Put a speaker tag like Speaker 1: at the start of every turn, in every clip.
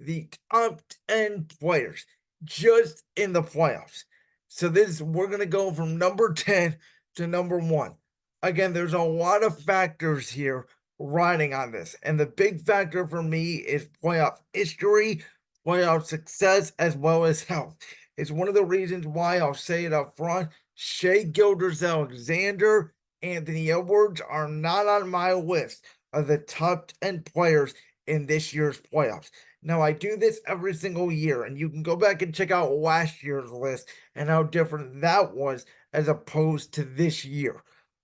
Speaker 1: the top 10 players just in the playoffs. So we're gonna go from number 10 to number one. Again, there's a lot of factors here riding on this. And the big factor for me is playoff history, playoff success, as well as health. It's one of the reasons why I'll say it up front. Shea Gilders Alexander, Anthony Edwards are not on my list of the top 10 players in this year's playoffs. Now, I do this every single year, and you can go back and check out last year's list and how different that was as opposed to this year.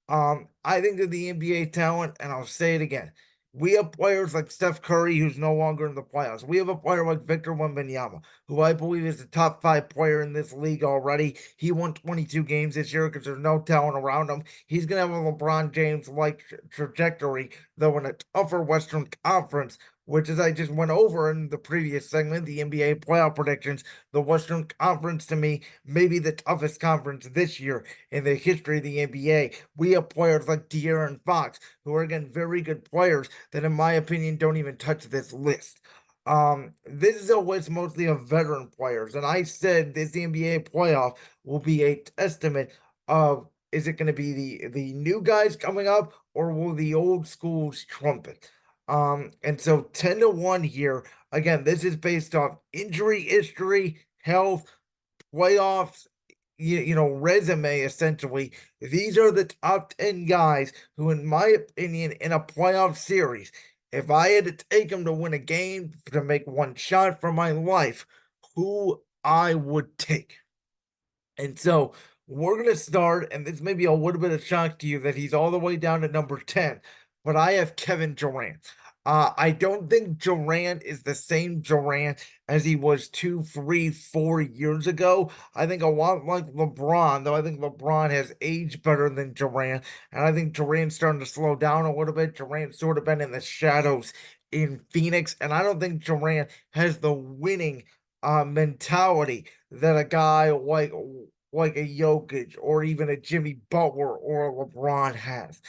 Speaker 1: I think that the NBA talent, and I'll say it again, we have players like Steph Curry, who's no longer in the playoffs. We have a player like Victor Wembanyama, who I believe is the top five player in this league already. He won 22 games this year because there's no talent around him. He's going to have a LeBron James-like trajectory, though in a tougher Western Conference, which, as I just went over in the previous segment, the NBA playoff predictions, the Western Conference to me may be the toughest conference this year in the history of the NBA. We have players like De'Aaron Fox, who are, again, very good players that, in my opinion, don't even touch this list. This is a list mostly of veteran players, and I said this NBA playoff will be a testament of, is it going to be the new guys coming up, or will the old schools trumpet? And so 10 to 1 here. Again, this is based off injury history, health, playoffs, resume essentially. These are the top 10 guys who, in my opinion, in a playoff series, if I had to take them to win a game, to make one shot for my life, who I would take. And so we're going to start, and this may be a little bit of shock to you that he's all the way down to number 10, but I have Kevin Durant. I don't think Durant is the same Durant as he was 2, 3, 4 years ago. I think a lot like LeBron, though I think LeBron has aged better than Durant, and I think Durant's starting to slow down a little bit. Durant's sort of been in the shadows in Phoenix, and I don't think Durant has the winning mentality that a guy like a Jokic or even a Jimmy Butler or a LeBron has.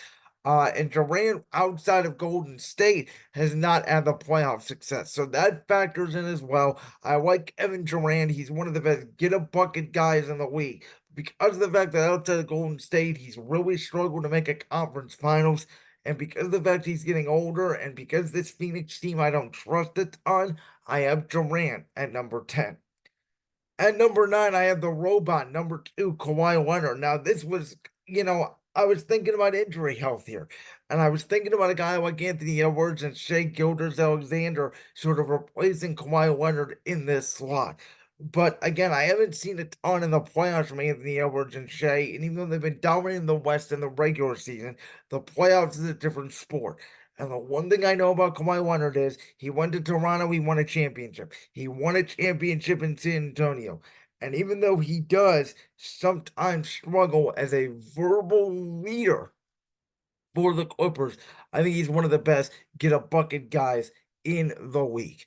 Speaker 1: And Durant, outside of Golden State, has not had the playoff success. So that factors in as well. I like Kevin Durant. He's one of the best get a bucket guys in the league. Because of the fact that outside of Golden State, he's really struggled to make a conference finals. And because of the fact he's getting older, and because this Phoenix team I don't trust a ton, I have Durant at number 10. At number 9, I have the robot, number 2, Kawhi Leonard. Now, this was, I was thinking about injury health here. And I was thinking about a guy like Anthony Edwards and Shea Gilders Alexander sort of replacing Kawhi Leonard in this slot. But again, I haven't seen a ton in the playoffs from Anthony Edwards and Shea. And even though they've been dominating the West in the regular season, the playoffs is a different sport. And the one thing I know about Kawhi Leonard is he went to Toronto, he won a championship. He won a championship in San Antonio. And even though he does sometimes struggle as a verbal leader for the Clippers, I think he's one of the best get a bucket guys in the league.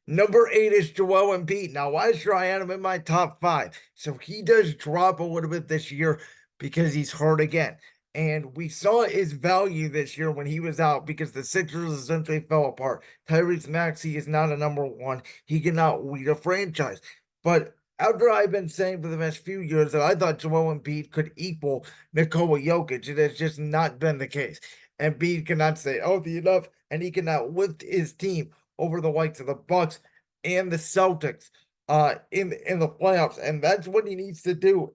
Speaker 1: Number 8 is Joel Embiid. Now, last year I had him in my top 5. So he does drop a little bit this year because he's hurt again. And we saw his value this year when he was out because the Sixers essentially fell apart. Tyrese Maxey is not a number 1. He cannot lead a franchise. But after I've been saying for the past few years that I thought Joel Embiid could equal Nikola Jokic, it has just not been the case. Embiid cannot stay healthy enough, and he cannot lift his team over the likes of the Bucks and the Celtics in the playoffs. And that's what he needs to do,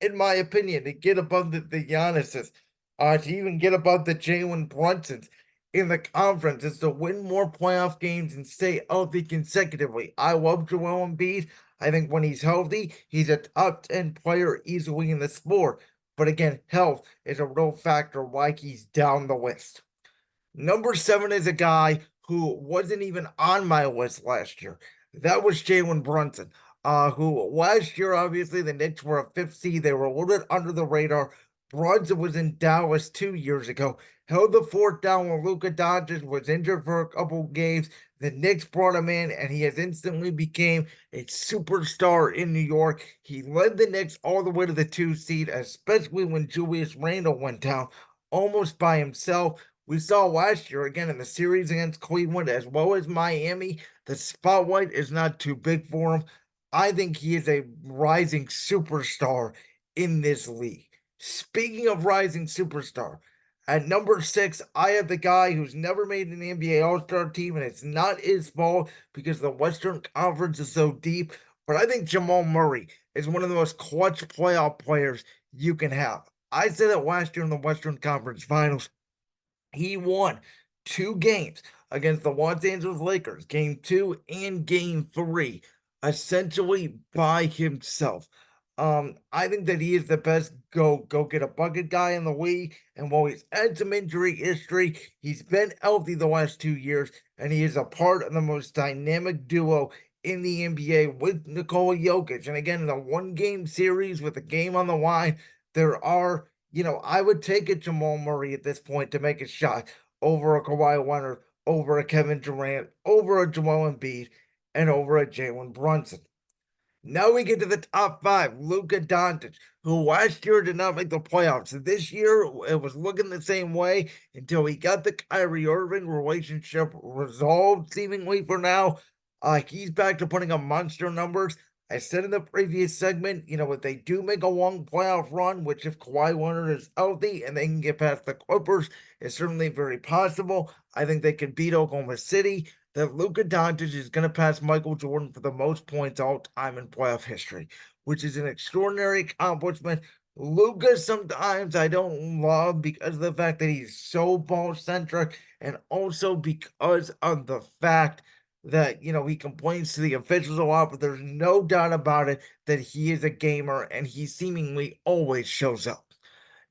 Speaker 1: in my opinion, to get above the Giannis's, to even get above the Jalen Brunsons in the conference, is to win more playoff games and stay healthy consecutively. I love Joel Embiid. I think when he's healthy, he's a top 10 player easily in the sport. But again, health is a real factor why he's down the list. Number 7 is a guy who wasn't even on my list last year. That was Jalen Brunson, who last year, obviously, the Knicks were a 5th seed. They were a little bit under the radar. Brunson was in Dallas 2 years ago, held the fort down when Luka Doncic was injured for a couple games. The Knicks brought him in, and he has instantly became a superstar in New York. He led the Knicks all the way to the 2 seed, especially when Julius Randle went down almost by himself. We saw last year again in the series against Cleveland as well as Miami. The spotlight is not too big for him. I think he is a rising superstar in this league. Speaking of rising superstar, at number 6, I have the guy who's never made an NBA All-Star team, and it's not his fault because the Western Conference is so deep. But I think Jamal Murray is one of the most clutch playoff players you can have. I said it last year in the Western Conference Finals. He won 2 games against the Los Angeles Lakers, game 2 and game 3, essentially by himself. I think that he is the best go get a bucket guy in the league. And while he's had some injury history, he's been healthy the last 2 years, and he is a part of the most dynamic duo in the NBA with Nikola Jokic. And again, in a 1 game series with a game on the line, there are, I would take a Jamal Murray at this point to make a shot over a Kawhi Leonard, over a Kevin Durant, over a Joel Embiid, and over a Jalen Brunson. Now we get to the top 5. Luka Doncic, who last year did not make the playoffs. This year, it was looking the same way until he got the Kyrie Irving relationship resolved, seemingly for now. He's back to putting up monster numbers. I said in the previous segment, if they do make a long playoff run, which if Kawhi Leonard is healthy and they can get past the Clippers, is certainly very possible. I think they could beat Oklahoma City. That Luka Doncic is going to pass Michael Jordan for the most points all time in playoff history, which is an extraordinary accomplishment. Luka sometimes I don't love because of the fact that he's so ball centric, and also because of the fact that he complains to the officials a lot, but there's no doubt about it that he is a gamer and he seemingly always shows up.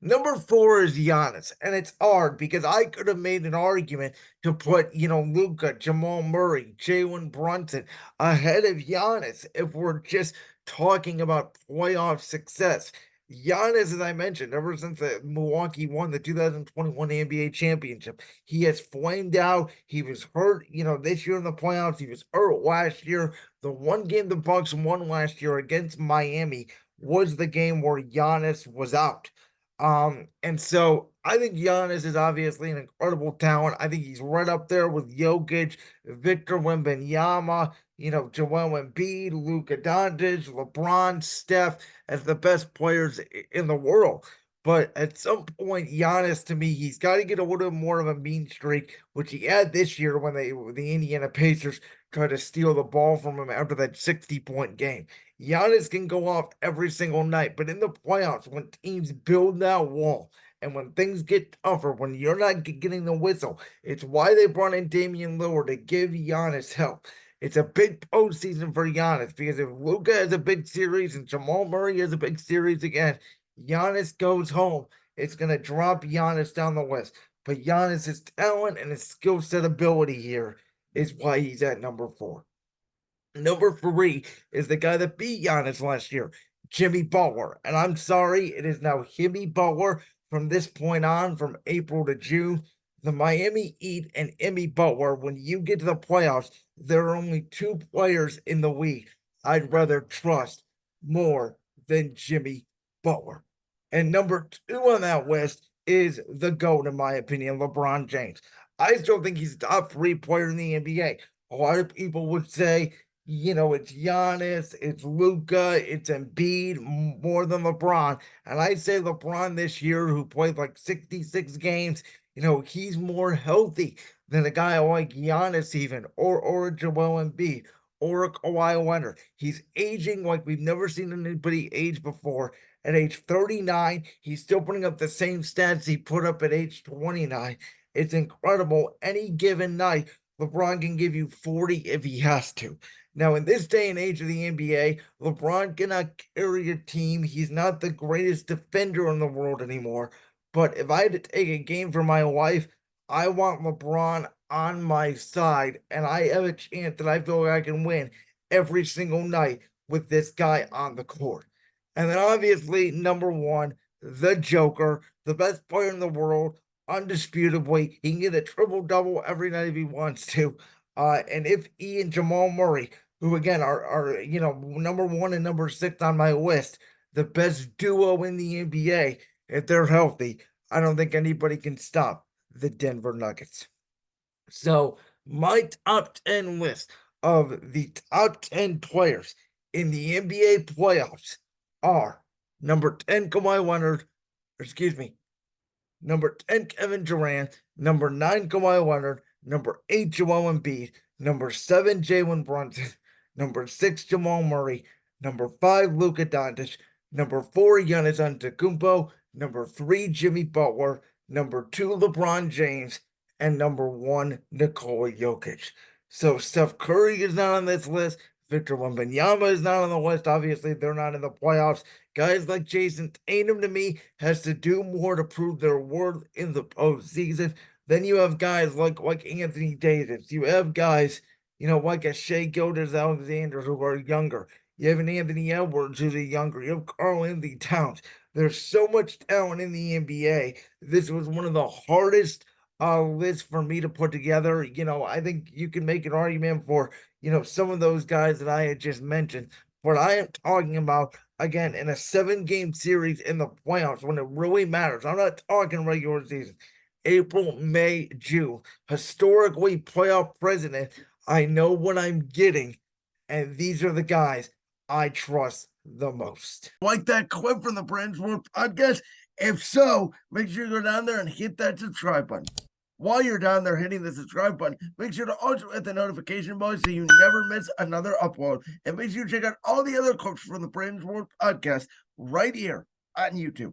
Speaker 1: Number 4 is Giannis, and it's hard because I could have made an argument to put, Luka, Jamal Murray, Jalen Brunson ahead of Giannis if we're just talking about playoff success. Giannis, as I mentioned, ever since the Milwaukee won the 2021 NBA championship, he has flamed out. He was hurt, this year in the playoffs. He was hurt last year. The 1 game the Bucks won last year against Miami was the game where Giannis was out. And so I think Giannis is obviously an incredible talent. I think he's right up there with Jokic, Victor Wembanyama, Joel Embiid, Luka Doncic, LeBron, Steph as the best players in the world. But at some point, Giannis, to me, he's got to get a little more of a mean streak, which he had this year when the Indiana Pacers tried to steal the ball from him after that 60-point game. Giannis can go off every single night, but in the playoffs, when teams build that wall and when things get tougher, when you're not getting the whistle, it's why they brought in Damian Lillard to give Giannis help. It's a big postseason for Giannis because if Luka has a big series and Jamal Murray has a big series again, Giannis goes home. It's going to drop Giannis down the list. But Giannis' talent and his skill set ability here is why he's at number 4. Number 3 is the guy that beat Giannis last year, Jimmy Butler. And I'm sorry, it is now Jimmy Butler from this point on, from April to June. The Miami Heat and Jimmy Butler, when you get to the playoffs, there are only 2 players in the league I'd rather trust more than Jimmy Butler. And number 2 on that list is the GOAT, in my opinion, LeBron James. I still think he's the top 3 player in the NBA. A lot of people would say, it's Giannis, it's Luka, it's Embiid more than LeBron. And I say LeBron this year, who played like 66 games, he's more healthy than a guy like Giannis even, or a Joel Embiid, or a Kawhi Leonard. He's aging like we've never seen anybody age before. At age 39, he's still putting up the same stats he put up at age 29. It's incredible. Any given night, LeBron can give you 40 if he has to. Now, in this day and age of the NBA, LeBron cannot carry a team. He's not the greatest defender in the world anymore. But if I had to take a game for my life, I want LeBron on my side, and I have a chance that I feel like I can win every single night with this guy on the court. And then obviously, number 1, the Joker, the best player in the world, undisputably. He can get a triple-double every night if he wants to. And if he and Jamal Murray, who again are number 1 and number 6 on my list, the best duo in the NBA, if they're healthy, I don't think anybody can stop the Denver Nuggets. So, my top 10 list of the top 10 players in the NBA playoffs are number 10, Kawhi Leonard, excuse me, number 10, Kevin Durant, number 9, Kawhi Leonard, number 8, Joel Embiid, number 7, Jalen Brunson, number 6, Jamal Murray, number 5, Luka Doncic, number 4, Giannis Antetokounmpo, number 3, Jimmy Butler, number 2, LeBron James, and number 1, Nikola Jokic. So Steph Curry is not on this list. Victor Wembanyama is not on the list. Obviously, they're not in the playoffs. Guys like Jason Tatum to me has to do more to prove their worth in the postseason. Then you have guys like Anthony Davis. You have guys, like a Shea Gilgeous-Alexander who are younger. You have an Anthony Edwards who's a younger. You have Karl-Anthony Towns. There's so much talent in the NBA. This was one of the hardest lists for me to put together. I think you can make an argument for, some of those guys that I had just mentioned. But I am talking about, again, in a 7-game series in the playoffs when it really matters. I'm not talking regular season. April, May, June. Historically, playoff president. I know what I'm getting, and these are the guys I trust the most. Like that clip from the Brands World podcast? If so, make sure you go down there and hit that subscribe button. While you're down there hitting the subscribe button, make sure to also hit the notification bell so you never miss another upload. And make sure you check out all the other clips from the Brands World podcast right here on YouTube.